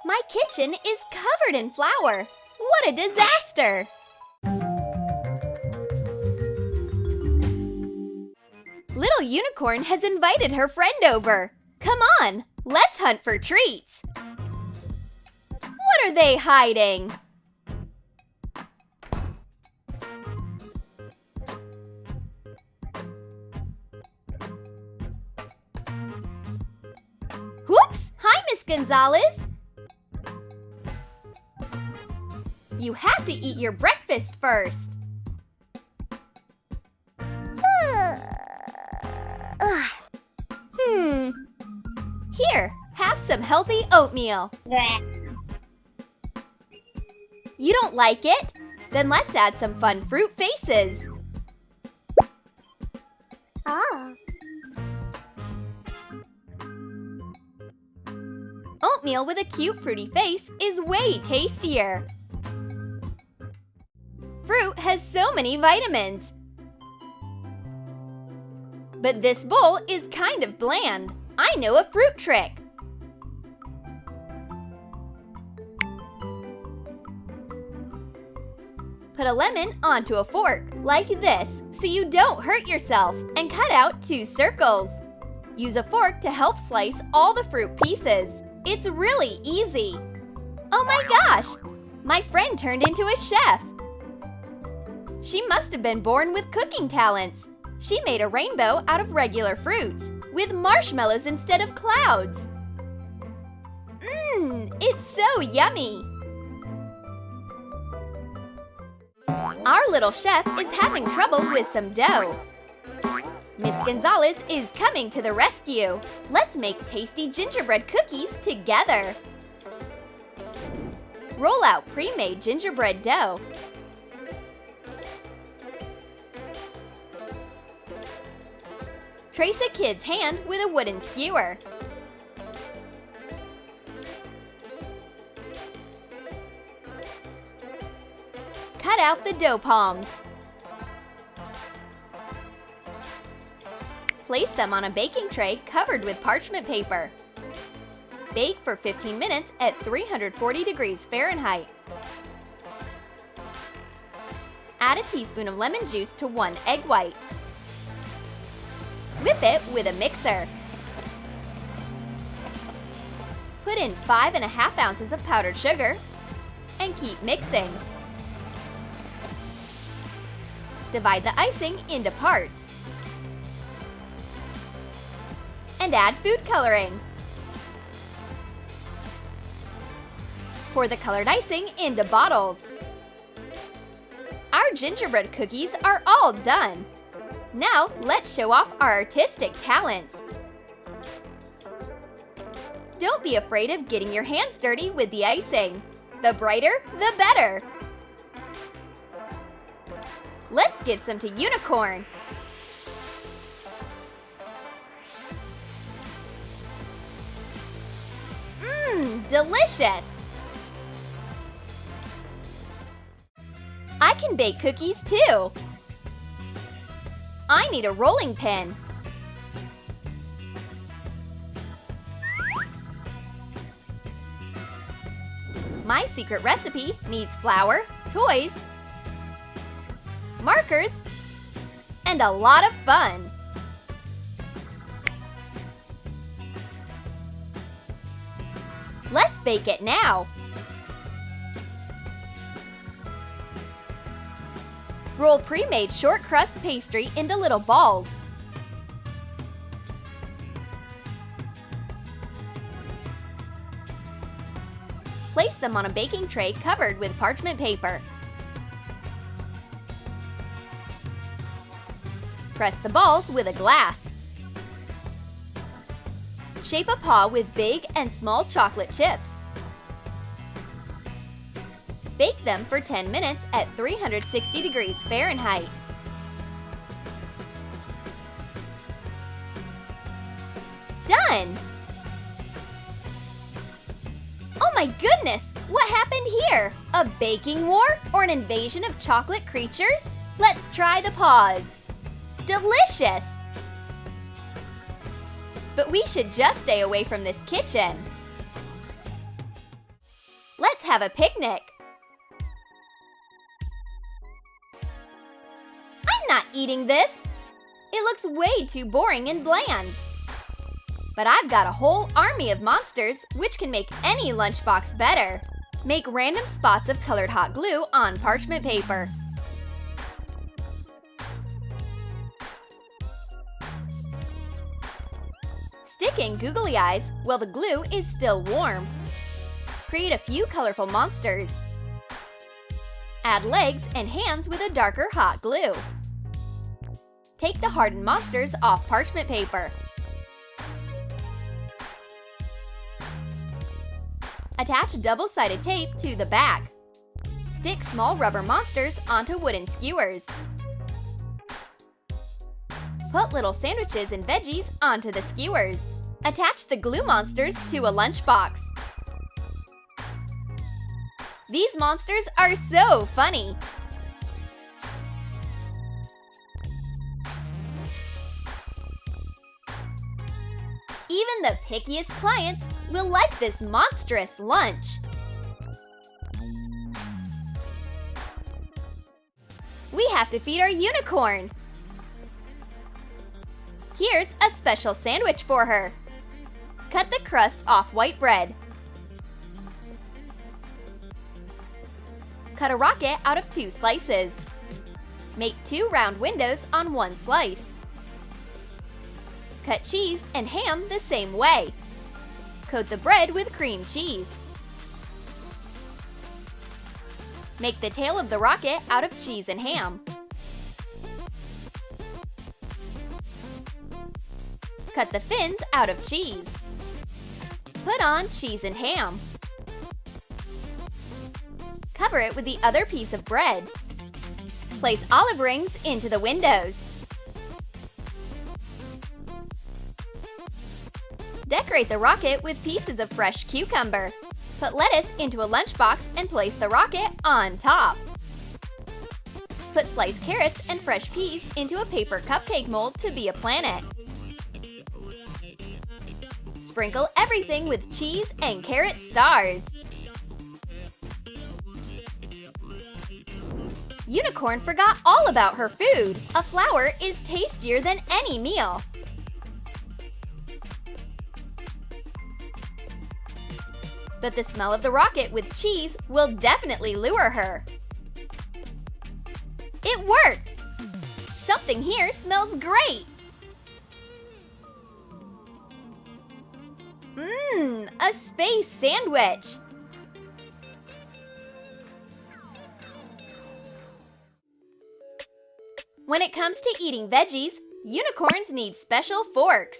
My kitchen is covered in flour. What a disaster! Little Unicorn has invited her friend over. Come on, let's hunt for treats. What are they hiding? Whoops! Hi, Miss Gonzalez. You have to eat your breakfast first. Here, have some healthy oatmeal. You don't like it? Then let's add some fun fruit faces. Oatmeal with a cute fruity face is way tastier. Fruit has so many vitamins. But this bowl is kind of bland. I know a fruit trick. Put a lemon onto a fork, like this, so you don't hurt yourself, and cut out 2 circles. Use a fork to help slice all the fruit pieces. It's really easy. Oh my gosh! My friend turned into a chef. She must have been born with cooking talents. She made a rainbow out of regular fruits, with marshmallows instead of clouds. It's so yummy! Our little chef is having trouble with some dough. Miss Gonzalez is coming to the rescue. Let's make tasty gingerbread cookies together. Roll out pre-made gingerbread dough. Trace a kid's hand with a wooden skewer. Cut out the dough palms. Place them on a baking tray covered with parchment paper. Bake for 15 minutes at 340 degrees Fahrenheit. Add a teaspoon of lemon juice to 1 egg white. Whip it with a mixer. Put in 5½ ounces of powdered sugar and keep mixing. Divide the icing into parts. And add food coloring. Pour the colored icing into bottles. Our gingerbread cookies are all done. Now, let's show off our artistic talents. Don't be afraid of getting your hands dirty with the icing. The brighter, the better. Let's give some to Unicorn. Delicious! I can bake cookies too. I need a rolling pin. My secret recipe needs flour, toys, markers, and a lot of fun. Let's bake it now. Roll pre-made short crust pastry into little balls. Place them on a baking tray covered with parchment paper. Press the balls with a glass. Shape a paw with big and small chocolate chips. Bake them for 10 minutes at 360 degrees Fahrenheit. Done! Oh my goodness! What happened here? A baking war or an invasion of chocolate creatures? Let's try the paws. Delicious! But we should just stay away from this kitchen. Let's have a picnic! I'm not eating this! It looks way too boring and bland. But I've got a whole army of monsters which can make any lunchbox better. Make random spots of colored hot glue on parchment paper. Stick in googly eyes while the glue is still warm. Create a few colorful monsters. Add legs and hands with a darker hot glue. Take the hardened monsters off parchment paper. Attach double-sided tape to the back. Stick small rubber monsters onto wooden skewers. Put little sandwiches and veggies onto the skewers. Attach the glue monsters to a lunchbox. These monsters are so funny! Even the pickiest clients will like this monstrous lunch! We have to feed our unicorn! Here's a special sandwich for her. Cut the crust off white bread. Cut a rocket out of 2 slices. Make 2 round windows on 1 slice. Cut cheese and ham the same way. Coat the bread with cream cheese. Make the tail of the rocket out of cheese and ham. Cut the fins out of cheese. Put on cheese and ham. Cover it with the other piece of bread. Place olive rings into the windows. Decorate the rocket with pieces of fresh cucumber. Put lettuce into a lunchbox and place the rocket on top. Put sliced carrots and fresh peas into a paper cupcake mold to be a planet. Sprinkle everything with cheese and carrot stars. Unicorn forgot all about her food. A flower is tastier than any meal. But the smell of the rocket with cheese will definitely lure her. It worked! Something here smells great! A space sandwich! When it comes to eating veggies, unicorns need special forks.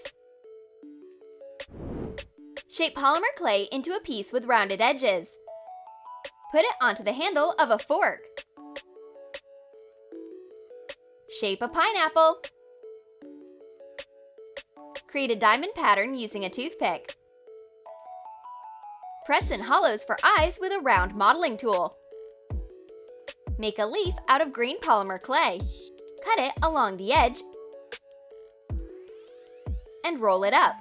Shape polymer clay into a piece with rounded edges. Put it onto the handle of a fork. Shape a pineapple. Create a diamond pattern using a toothpick. Press in hollows for eyes with a round modeling tool. Make a leaf out of green polymer clay. Cut it along the edge and roll it up.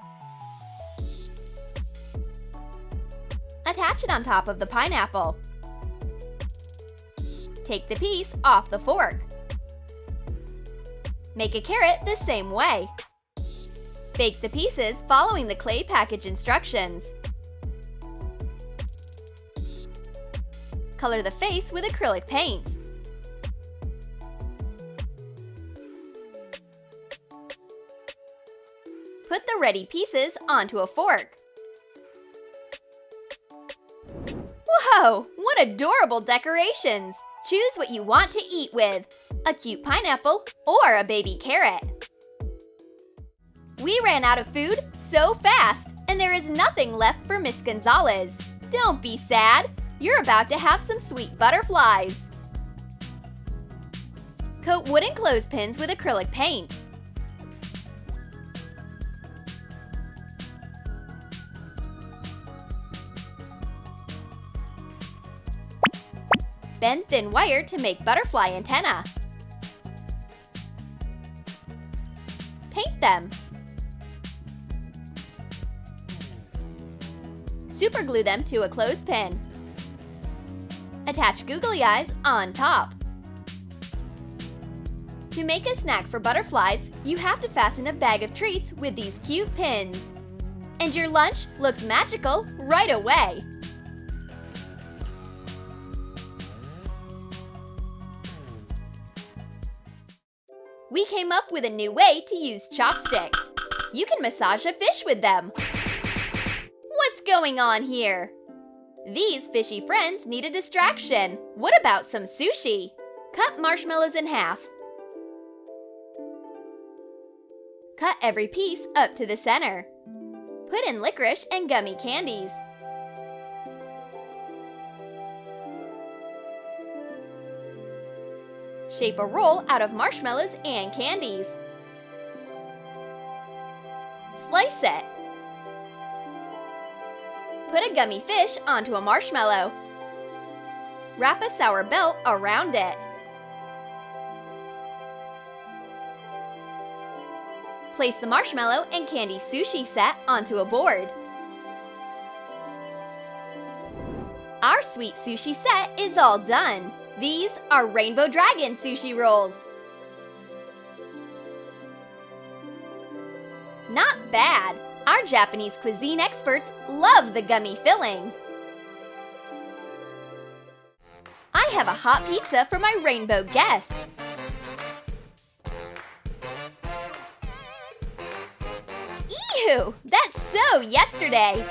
Attach it on top of the pineapple. Take the piece off the fork. Make a carrot the same way. Bake the pieces following the clay package instructions. Color the face with acrylic paints. Put the ready pieces onto a fork. Whoa! What adorable decorations! Choose what you want to eat with, a cute pineapple or a baby carrot. We ran out of food so fast, and there is nothing left for Miss Gonzalez. Don't be sad, you're about to have some sweet butterflies. Coat wooden clothespins with acrylic paint. Bend thin wire to make butterfly antenna. Paint them. Superglue them to a clothespin. Attach googly eyes on top. To make a snack for butterflies, you have to fasten a bag of treats with these cute pins. And your lunch looks magical right away! We came up with a new way to use chopsticks. You can massage a fish with them. What's going on here? These fishy friends need a distraction. What about some sushi? Cut marshmallows in half. Cut every piece up to the center. Put in licorice and gummy candies. Shape a roll out of marshmallows and candies. Slice it. Put a gummy fish onto a marshmallow. Wrap a sour belt around it. Place the marshmallow and candy sushi set onto a board. Our sweet sushi set is all done. These are Rainbow Dragon sushi rolls. Not bad! Our Japanese cuisine experts love the gummy filling. I have a hot pizza for my rainbow guests. Ew! That's so yesterday!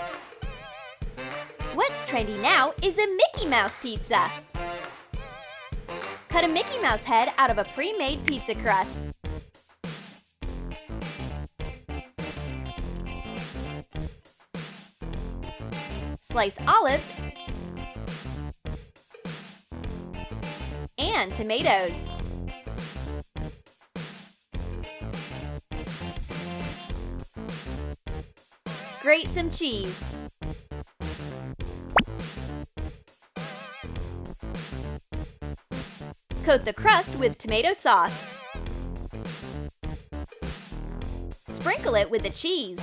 What's trendy now is a Mickey Mouse pizza. Cut a Mickey Mouse head out of a pre-made pizza crust. Slice olives and tomatoes. Grate some cheese. Coat the crust with tomato sauce. Sprinkle it with the cheese.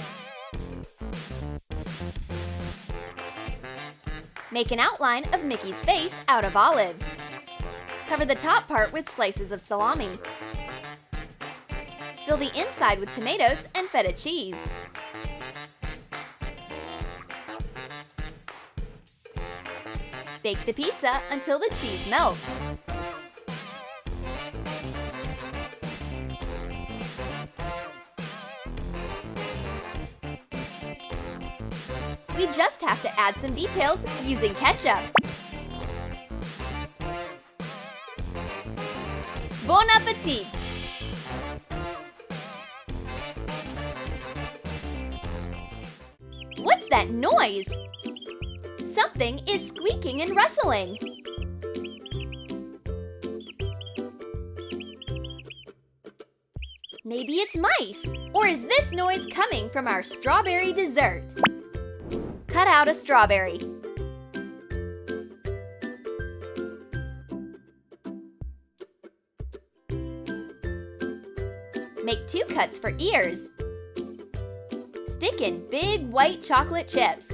Make an outline of Mickey's face out of olives. Cover the top part with slices of salami. Fill the inside with tomatoes and feta cheese. Bake the pizza until the cheese melts. We just have to add some details using ketchup. Bon appetit! What's that noise? Something is squeaking and rustling. Maybe it's mice. Or is this noise coming from our strawberry dessert? Cut out a strawberry. Make 2 cuts for ears. Stick in big white chocolate chips.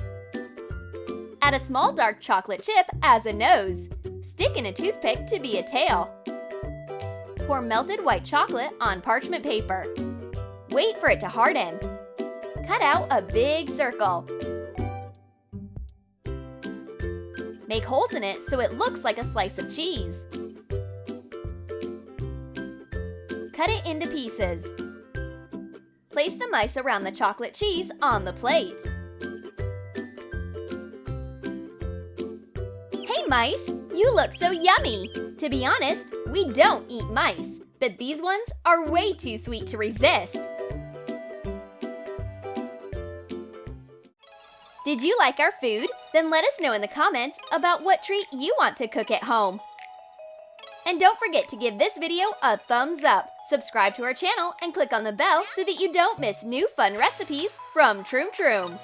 Add a small dark chocolate chip as a nose. Stick in a toothpick to be a tail. Pour melted white chocolate on parchment paper. Wait for it to harden. Cut out a big circle. Make holes in it so it looks like a slice of cheese. Cut it into pieces. Place the mice around the chocolate cheese on the plate. Hey mice, you look so yummy! To be honest, we don't eat mice, but these ones are way too sweet to resist. Did you like our food? Then let us know in the comments about what treat you want to cook at home. And don't forget to give this video a thumbs up, subscribe to our channel, and click on the bell so that you don't miss new fun recipes from Troom Troom.